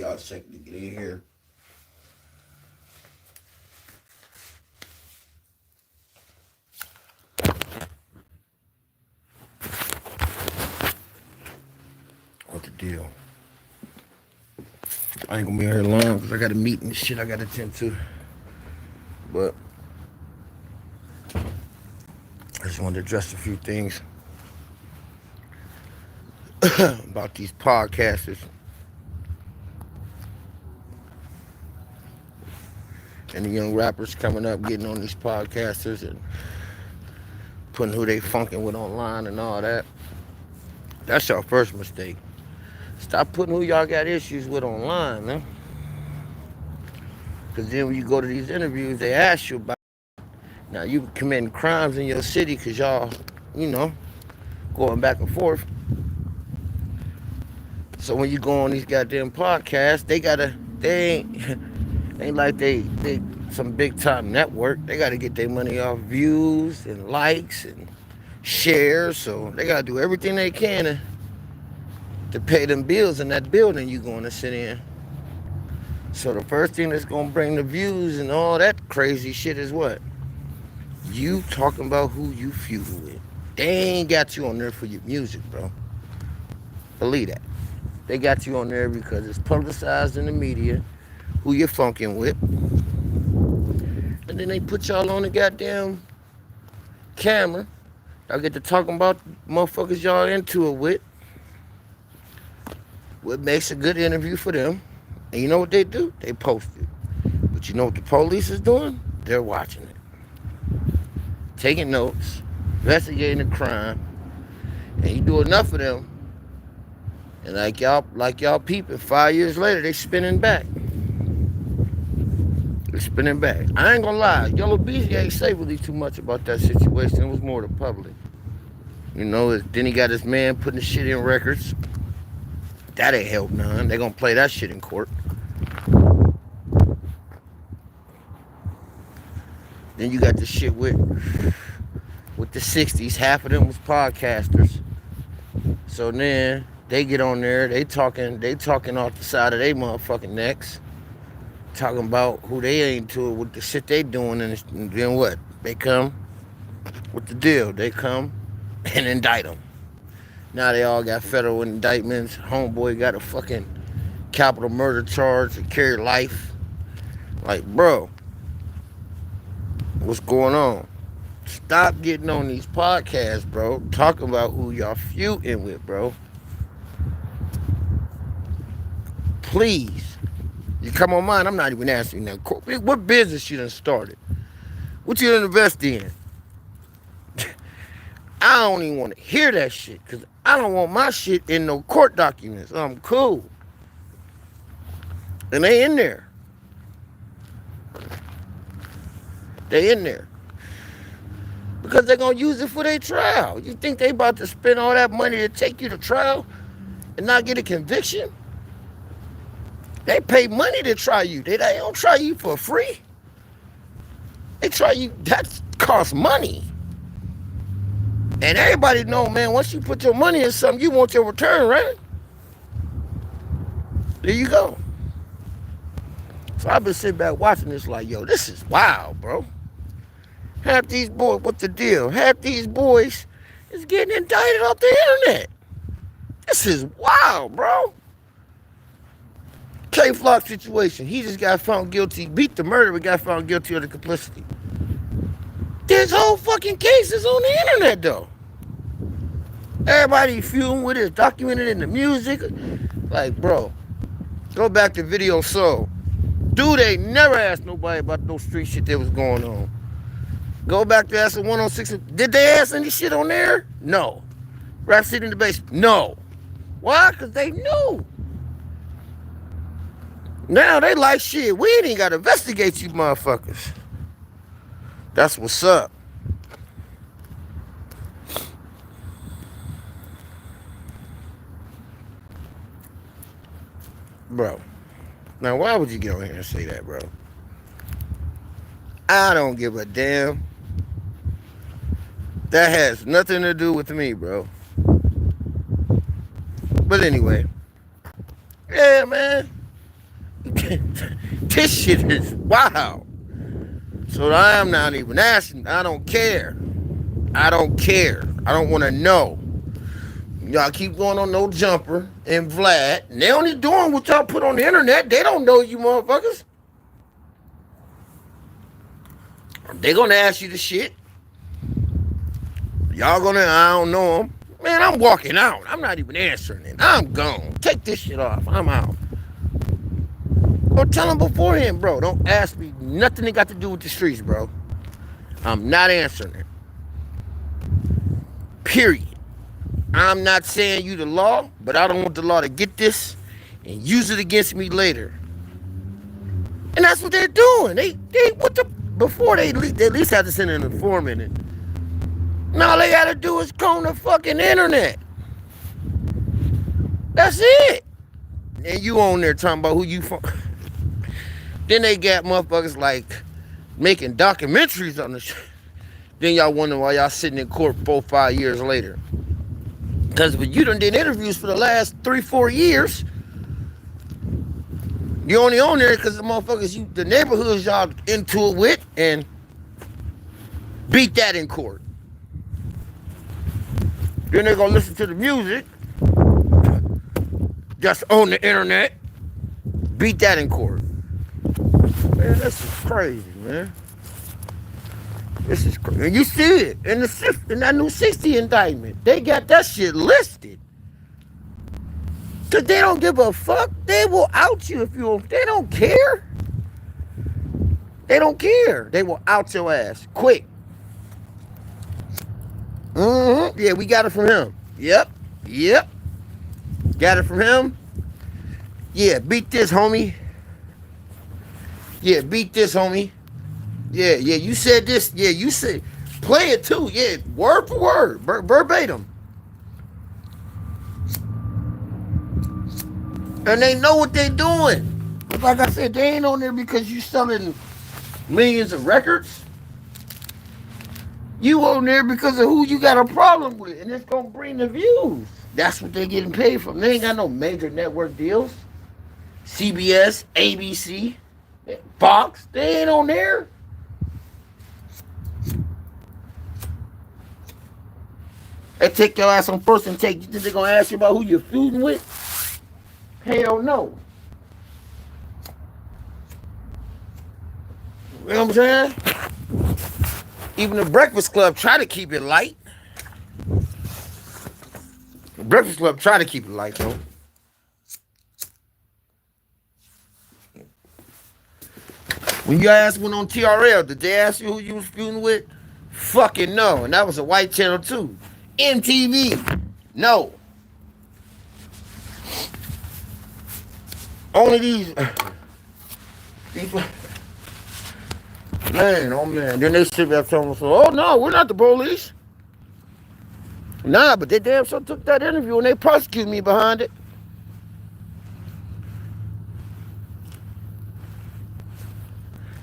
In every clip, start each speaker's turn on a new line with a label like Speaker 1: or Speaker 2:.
Speaker 1: y'all a second to get in here. What the deal? I ain't gonna be here long because I got a meeting and shit I gotta attend to. But I just wanted to address a few things about these podcasters and the young rappers coming up, getting on these podcasters and putting who they funking with online and all that. That's your first mistake. Stop putting who y'all got issues with online, man. Because then when you go to these interviews, they ask you about, now you committing crimes in your city because y'all, you know, going back and forth. So when you go on these goddamn podcasts, they ain't like they some big time network. They gotta get their money off views and likes and shares. So they gotta do everything they can to pay them bills in that building you going to sit in. So the first thing that's gonna bring the views and all that crazy shit is what? You talking about who you feuding with. They ain't got you on there for your music, bro. Believe that. They got you on there because it's publicized in the media who you're funking with. And then they put y'all on the goddamn camera. Y'all get to talking about motherfuckers y'all into it with. What makes a good interview for them. And you know what they do? They post it. But you know what the police is doing? They're watching it. Taking notes, investigating the crime. And you do enough of them. And like y'all peeping, 5 years later, they spinning back. They're spinning back. I ain't gonna lie, Yellow Beezy ain't say really too much about that situation. It was more the public. You know, then he got his man putting the shit in records. That ain't help none. They gonna play that shit in court. Then you got the shit with the 60s. Half of them was podcasters. So then they get on there, they talking off the side of their motherfucking necks. Talking about who they ain't to it with the shit they doing, and then what? They come with the deal. They come and indict them. Now they all got federal indictments. Homeboy got a fucking capital murder charge to carry life. Like, bro, what's going on? Stop getting on these podcasts, bro. Talking about who y'all feuding with, bro. Please. You come on mine, I'm not even asking you now. What business you done started? What you done invest in? I don't even want to hear that shit because I don't want my shit in no court documents. I'm cool. And they in there. They in there. Because they're going to use it for their trial. You think they about to spend all that money to take you to trial and not get a conviction? They pay money to try you. They don't try you for free. They try you. That costs money. And everybody know, man, once you put your money in something, you want your return, right? There you go. So I've been sitting back watching this like, yo, this is wild, bro. Half these boys, what's the deal? Half these boys is getting indicted off the internet. This is wild, bro. K-Flock situation. He just got found guilty, beat the murder, but got found guilty of the complicity. This whole fucking case is on the internet, though. Everybody feuding with it, documented in the music. Like, bro, go back to Video Soul. Dude ain't never asked nobody about no street shit that was going on. Go back to Acid 106. Did they ask any shit on there? No. Rap City in the Basement? No. Why? Because they knew. Now they like shit. We ain't even got to investigate you motherfuckers. That's what's up. Bro. Now why would you get on here and say that, bro? I don't give a damn. That has nothing to do with me, bro. But anyway. Yeah, man. This shit is wow. So I am not even asking. I don't care. I don't care. I don't want to know. Y'all keep going on No Jumper and Vlad. And they only doing what y'all put on the internet. They don't know you motherfuckers. They gonna ask you the shit. Y'all gonna, I don't know them. Man, I'm walking out. I'm not even answering it. I'm gone. Take this shit off. I'm out. Or tell them beforehand, bro. Don't ask me nothing that got to do with the streets, bro. I'm not answering it. Period. I'm not saying you the law, but I don't want the law to get this and use it against me later. And that's what they're doing. They what the, before they at least have to send an informant in. All they gotta do is comb the fucking internet. That's it. And you on there talking about who you from. Then they got motherfuckers like making documentaries on the shit. Then y'all wonder why y'all sitting in court 4-5 years later. Because you done did interviews for the last 3-4 years. You only on there because the motherfuckers, the neighborhoods y'all into it with, and beat that in court. Then they gonna listen to the music just on the internet, beat that in court. Man, this is crazy, man. This is crazy. And you see it in that new 60 indictment. They got that shit listed. Cause they don't give a fuck. They will out you if you. They don't care. They don't care. They will out your ass quick. Yeah, we got it from him. Yep. Got it from him. Yeah, beat this, homie. Yeah, beat this, homie. Yeah, you said this. Yeah, you said, play it too. Yeah, word for word, verbatim. And they know what they doing. Like I said, they ain't on there because you selling millions of records. You on there because of who you got a problem with, and it's gonna bring the views. That's what they getting paid from. They ain't got no major network deals. CBS, ABC, Fox, they ain't on there. They take your ass on first and take. You think they're gonna ask you about who you're feuding with? Hell no. You know what I'm saying? Even the Breakfast Club try to keep it light. The Breakfast Club try to keep it light, though. When you asked one on TRL, did they ask you who you was feuding with? Fucking no. And that was a white channel too. MTV. No. Only these man, oh man. Then they sit there telling us, oh no, we're not the police. Nah, but they damn sure took that interview and they prosecuted me behind it.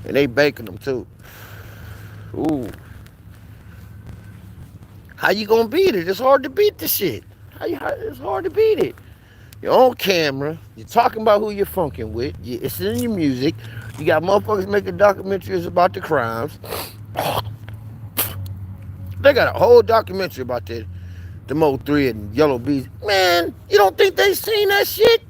Speaker 1: And they baking them too. Ooh. How you gonna beat it? It's hard to beat the shit. It's hard to beat it. You're on camera. You're talking about who you're funking with. It's in your music. You got motherfuckers making documentaries about the crimes. They got a whole documentary about the Mo 3 and Yellow Bees. Man, you don't think they seen that shit?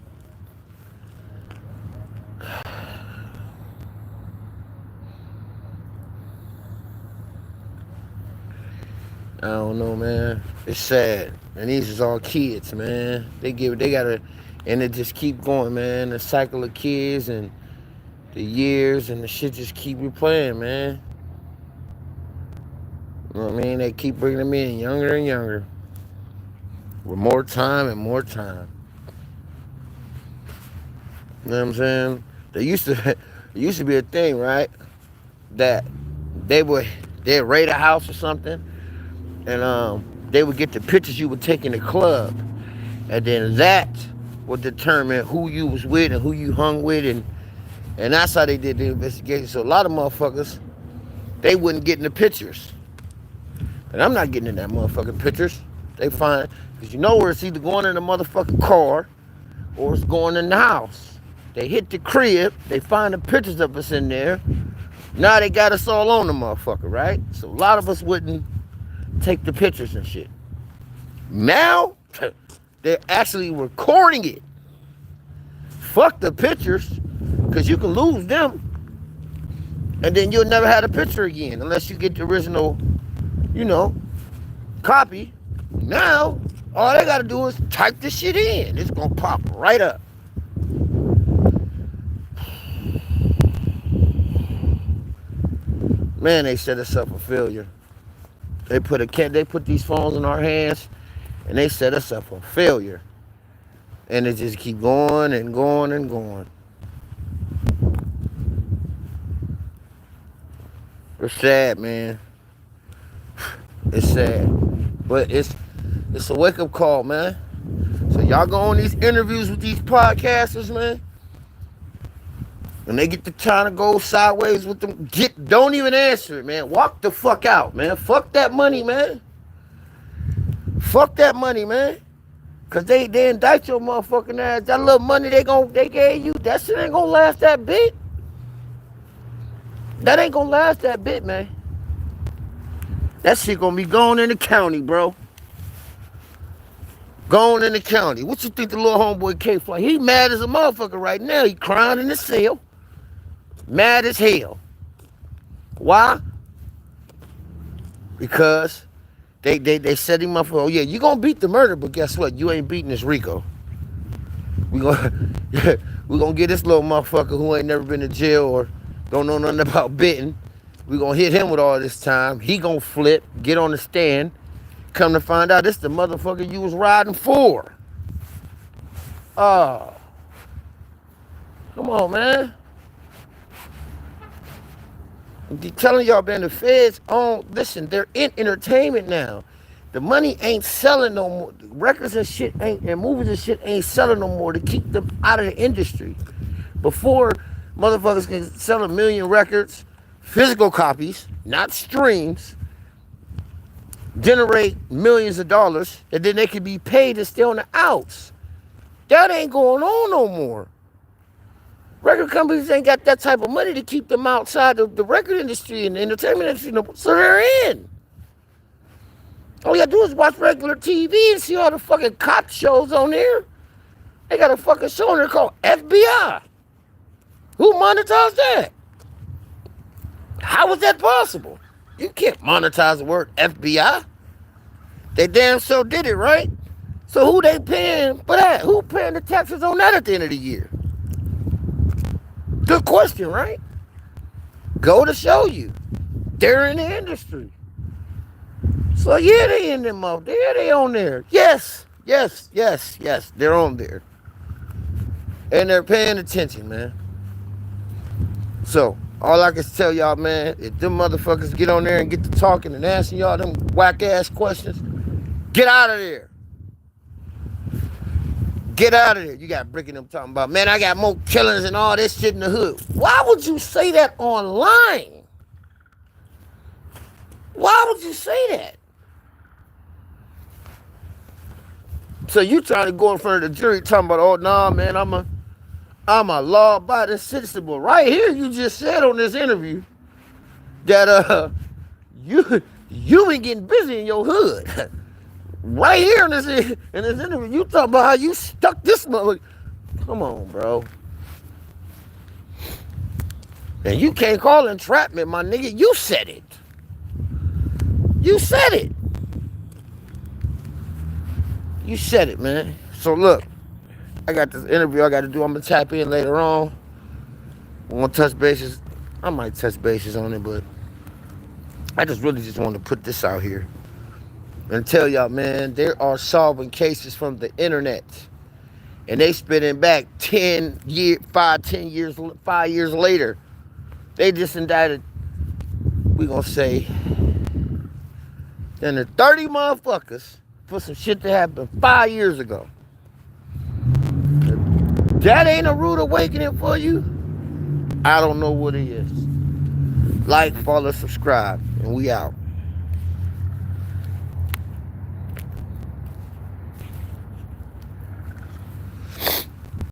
Speaker 1: I don't know, man. It's sad. And these is all kids, man. They gotta, and it just keep going, man. The cycle of kids and the years and the shit just keep replaying, man. You know what I mean? They keep bringing them in younger and younger. With more time and more time. You know what I'm saying? There used to be a thing, right? That they'd raid a house or something. And they would get the pictures you would take in the club. And then that would determine who you was with and who you hung with. And that's how they did the investigation. So a lot of motherfuckers, they wouldn't get in the pictures. And I'm not getting in that motherfucking pictures. They find, because you know where it's either going in the motherfucking car or it's going in the house. They hit the crib. They find the pictures of us in there. Now they got us all on the motherfucker, right? So a lot of us wouldn't take the pictures and shit. Now, they're actually recording it. Fuck the pictures, because you can lose them. And then you'll never have a picture again unless you get the original, copy. Now, all they got to do is type the shit in. It's going to pop right up. Man, they set us up for failure. They put these phones in our hands, and they set us up for failure. And it just keep going and going and going. It's sad, man. It's sad. But it's a wake-up call, man. So y'all go on these interviews with these podcasters, man. When they get to trying to go sideways with them, don't even answer it, man. Walk the fuck out, man. Fuck that money, man. Fuck that money, man. Cause they indict your motherfucking ass. That little money they gave you, that shit ain't gonna last that bit. That ain't gonna last that bit, man. That shit gonna be gone in the county, bro. Gone in the county. What you think the little homeboy K-Fly? He mad as a motherfucker right now. He crying in the cell. Mad as hell. Why? Because they set him up for, oh yeah, you gonna beat the murder, but guess what? You ain't beating this Rico. We gonna get this little motherfucker who ain't never been to jail or don't know nothing about betting. We gonna hit him with all this time. He gonna flip, get on the stand. Come to find out, this the motherfucker you was riding for. Oh. Come on, man. I'm telling y'all, man, the feds listen, they're in entertainment now. The money ain't selling no more. Records and shit and movies and shit ain't selling no more to keep them out of the industry. Before, motherfuckers can sell 1 million records, physical copies, not streams, generate millions of dollars, and then they could be paid to stay on the outs. That ain't going on no more. Record companies ain't got that type of money to keep them outside of the record industry and the entertainment industry, so they're in. All you gotta do is watch regular TV and see all the fucking cop shows on there. They got a fucking show on there called FBI. Who monetized that? How was that possible? You can't monetize the word FBI. They damn sure did it, right? So who they paying for that? Who paying the taxes on that at the end of the year? Good question, right? Go to show you. They're in the industry. So yeah, they in them up. Yeah, they on there. Yes. They're on there. And they're paying attention, man. So, all I can tell y'all, man, if them motherfuckers get on there and get to talking and asking y'all them whack-ass questions, get out of there. Get out of there. You got Brick and them talking about, man, I got more killings and all this shit in the hood. Why would you say that online? Why would you say that? So you trying to go in front of the jury talking about, oh, nah, man, I'm a law-abiding citizen. But right here, you just said on this interview that you been getting busy in your hood. Right here in this interview, you talking about how you stuck this mother. Come on, bro. And you can't call it entrapment, my nigga. You said it. You said it. You said it, man. So look, I got this interview I got to do. I'm going to tap in later on. I want to touch bases. I might touch bases on it, but I really just want to put this out here and tell y'all, man, there are solving cases from the internet. And they spitting back 5 years later. They just indicted, we going to say, then the 30 motherfuckers for some shit that happened 5 years ago. That ain't a rude awakening for you? I don't know what it is. Like, follow, subscribe, and we out.